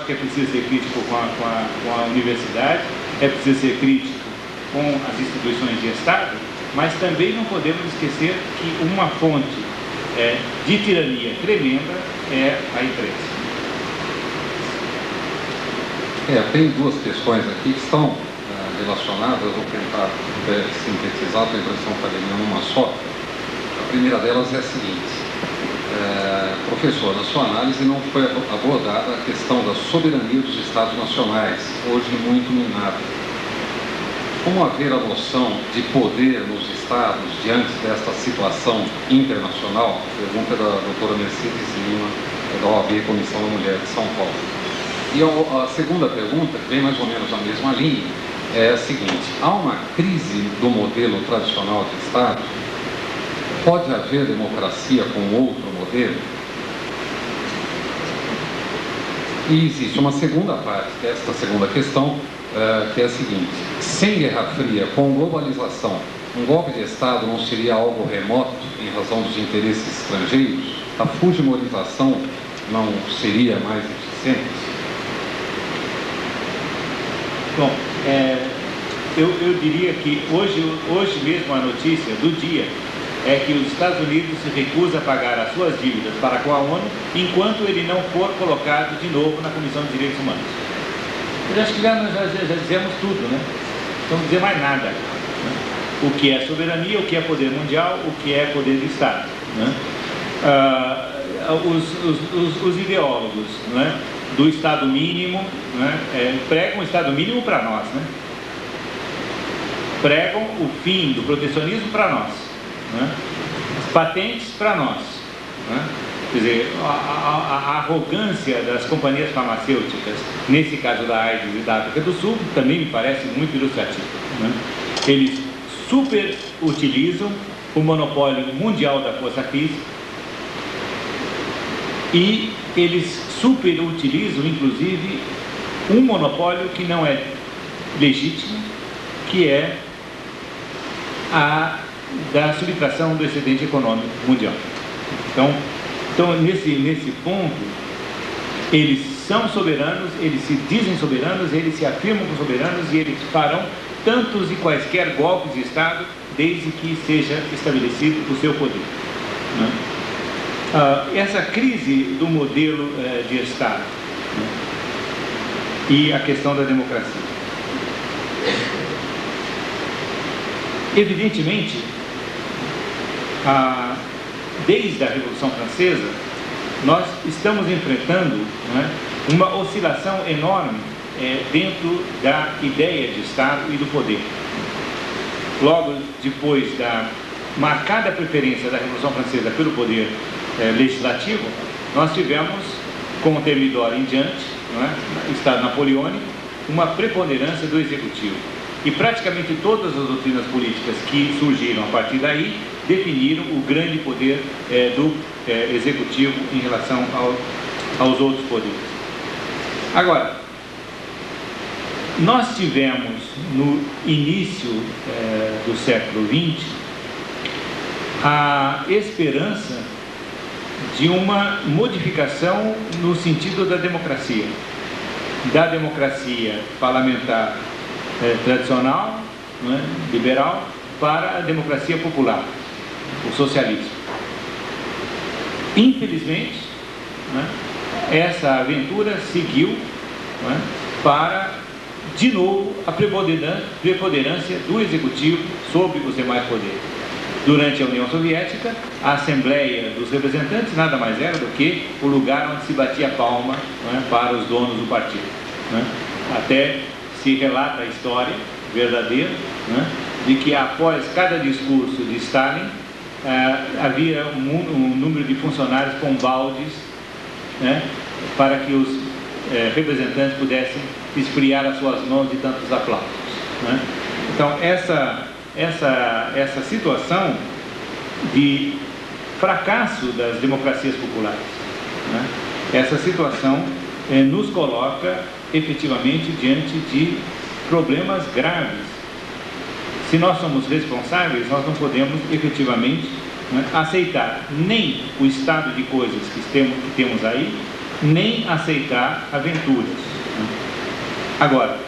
que é preciso ser crítico com a universidade, é preciso ser crítico com as instituições de Estado, mas também não podemos esquecer que uma fonte de tirania tremenda é a imprensa. Tem duas questões aqui que estão relacionadas, eu vou tentar sintetizar, estou impressão que está numa só. A primeira delas é a seguinte: professor, na sua análise não foi abordada a questão da soberania dos Estados nacionais, hoje muito minada. Como haver a noção de poder nos Estados diante desta situação internacional? Pergunta da doutora Mercedes Lima, da OAB, Comissão da Mulher de São Paulo. E a segunda pergunta, que vem mais ou menos na mesma linha, é a seguinte: há uma crise do modelo tradicional de Estado? Pode haver democracia com outro modelo? E existe uma segunda parte desta segunda questão, que é a seguinte: sem Guerra Fria, com globalização, um golpe de Estado não seria algo remoto em razão dos interesses estrangeiros? A fujimorização não seria mais eficiente? Bom, eu diria que hoje mesmo a notícia do dia é que os Estados Unidos se recusam a pagar as suas dívidas para com a ONU enquanto ele não for colocado de novo na Comissão de Direitos Humanos. Eu acho que nós já dizemos tudo, né? Não vamos dizer mais nada. Né? O que é soberania, o que é poder mundial, o que é poder do Estado. Né? Os ideólogos, né, do Estado mínimo, né, pregam o Estado mínimo para nós, né? Pregam o fim do protecionismo para nós, né? As patentes para nós, né? Quer dizer, a arrogância das companhias farmacêuticas, nesse caso da AIDS e da África do Sul, também me parece muito ilustrativo, né? Eles superutilizam o monopólio mundial da força física e eles superutilizam, inclusive, um monopólio que não é legítimo, que é a da subtração do excedente econômico mundial. Então nesse ponto, eles são soberanos, eles se dizem soberanos, eles se afirmam como soberanos e eles farão tantos e quaisquer golpes de Estado desde que seja estabelecido o seu poder. Né? Essa crise do modelo de Estado, né, e a questão da democracia. Evidentemente, desde a Revolução Francesa, nós estamos enfrentando, né, uma oscilação enorme dentro da ideia de Estado e do poder. Logo depois da marcada preferência da Revolução Francesa pelo poder legislativo, nós tivemos, com o Thermidor em diante, né, Estado napoleônico, uma preponderância do executivo. E praticamente todas as doutrinas políticas que surgiram a partir daí definiram o grande poder do executivo em relação aos outros poderes. Agora, nós tivemos no início do século XX a esperança de uma modificação no sentido da democracia parlamentar tradicional, né, liberal, para a democracia popular, o socialismo. Infelizmente, né, essa aventura seguiu, né, para, de novo, a preponderância do executivo sobre os demais poderes. Durante a União Soviética, a Assembleia dos Representantes nada mais era do que o lugar onde se batia palma, né, para os donos do partido. Né? Até se relata a história verdadeira, né, de que após cada discurso de Stalin, havia um número de funcionários com baldes, né, para que os representantes pudessem esfriar as suas mãos de tantos aplausos. Né? Então, essa situação de fracasso das democracias populares, né, essa situação nos coloca efetivamente diante de problemas graves. Se nós somos responsáveis, nós não podemos efetivamente, né, aceitar nem o estado de coisas que temos aí, nem aceitar aventuras. Agora,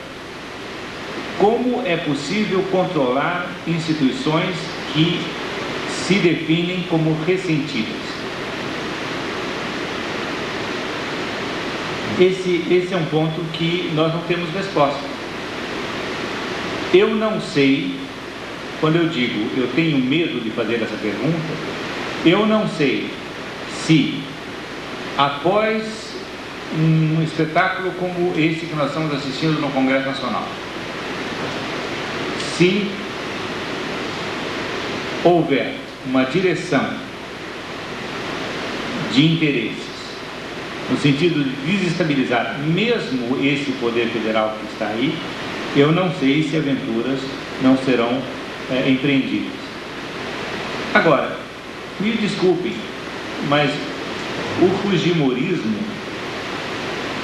como é possível controlar instituições que se definem como ressentidas? Esse é um ponto que nós não temos resposta. Eu não sei, quando eu digo eu tenho medo de fazer essa pergunta, eu não sei se após um espetáculo como esse que nós estamos assistindo no Congresso Nacional, se houver uma direção de interesses no sentido de desestabilizar mesmo esse poder federal que está aí, eu não sei se aventuras não serão empreendidas. Agora, me desculpem, mas o fujimorismo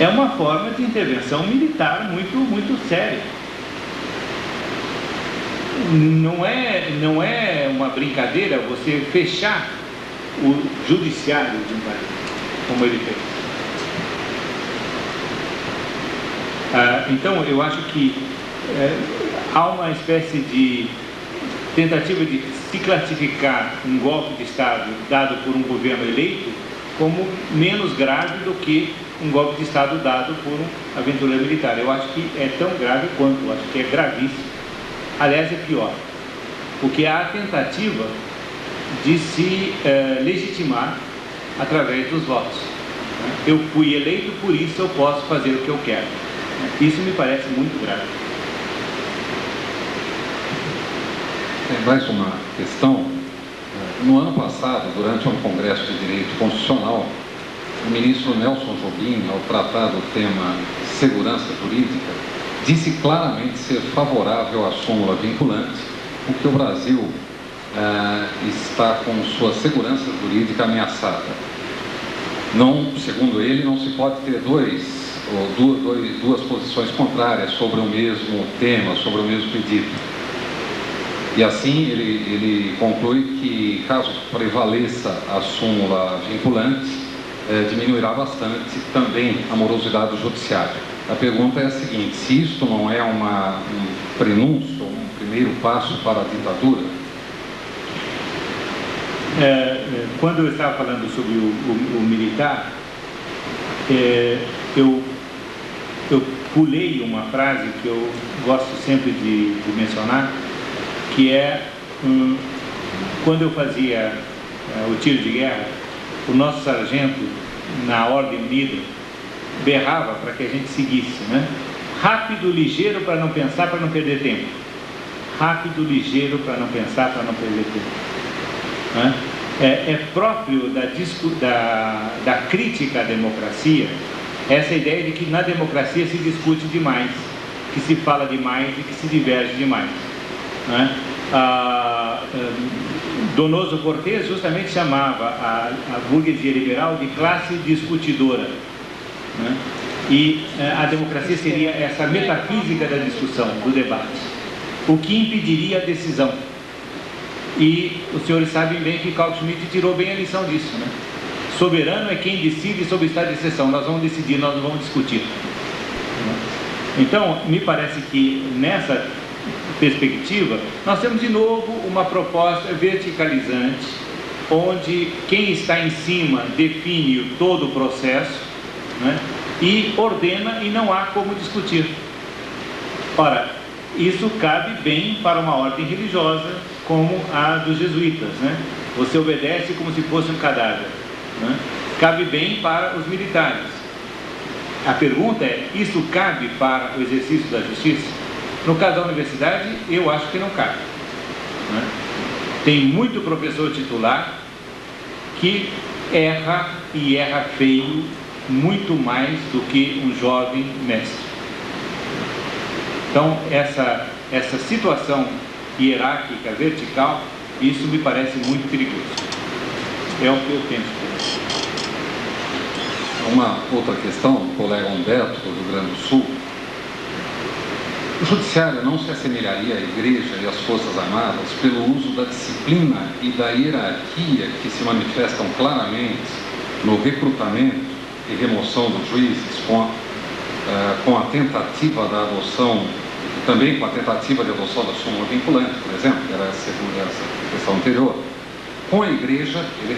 é uma forma de intervenção militar muito séria. Não é uma brincadeira você fechar o judiciário de um país, como ele fez. Então, eu acho que há uma espécie de tentativa de se classificar um golpe de Estado dado por um governo eleito como menos grave do que um golpe de Estado dado por um aventureiro militar. Eu acho que é tão grave quanto, eu acho que é gravíssimo. Aliás, é pior, porque há a tentativa de se legitimar através dos votos. Eu fui eleito, por isso eu posso fazer o que eu quero. Isso me parece muito grave. Tem mais uma questão. No ano passado, durante um congresso de direito constitucional, o ministro Nelson Jobim, ao tratar do tema segurança jurídica, disse claramente ser favorável à súmula vinculante, porque o Brasil está com sua segurança jurídica ameaçada. Não, segundo ele, não se pode ter duas posições contrárias sobre o mesmo tema, sobre o mesmo pedido. E assim ele conclui que, caso prevaleça a súmula vinculante, diminuirá bastante também a morosidade do judiciário. A pergunta é a seguinte: se isto não é um prenúncio, um primeiro passo para a ditadura? Quando eu estava falando sobre o militar, eu pulei uma frase que eu gosto sempre de mencionar, que é quando eu fazia o tiro de guerra, o nosso sargento, na Ordem Unida, berrava para que a gente seguisse, né? Rápido, ligeiro, para não pensar, para não perder tempo. Rápido, ligeiro, para não pensar, para não perder tempo. Né? É próprio da crítica à democracia essa ideia de que na democracia se discute demais, que se fala demais e que se diverge demais. Né? Donoso Cortés justamente chamava a burguesia liberal de classe discutidora, né? E a democracia seria essa metafísica da discussão, do debate, o que impediria a decisão. E os senhores sabem bem que Carl Schmitt tirou bem a lição disso, né? Soberano é quem decide sobre o estado de exceção. Nós vamos decidir, nós não vamos discutir. Então, me parece que nessa perspectiva, nós temos de novo uma proposta verticalizante, onde quem está em cima define todo o processo, né, e ordena e não há como discutir. Ora, isso cabe bem para uma ordem religiosa como a dos jesuítas, né? Você obedece como se fosse um cadáver, né? Cabe bem para os militares. A pergunta é, isso cabe para o exercício da justiça? No caso da universidade, eu acho que não cabe, né? Tem muito professor titular que erra e erra feio muito mais do que um jovem mestre. Então, essa situação hierárquica, vertical, isso me parece muito perigoso. É o que eu penso. Uma outra questão, o colega Humberto, do Rio Grande do Sul. O judiciário não se assemelharia à igreja e às forças armadas pelo uso da disciplina e da hierarquia que se manifestam claramente no recrutamento e remoção dos juízes, com a tentativa da adoção, também com a tentativa de adoção da súmula vinculante, por exemplo, que era essa questão anterior. Com a Igreja, ele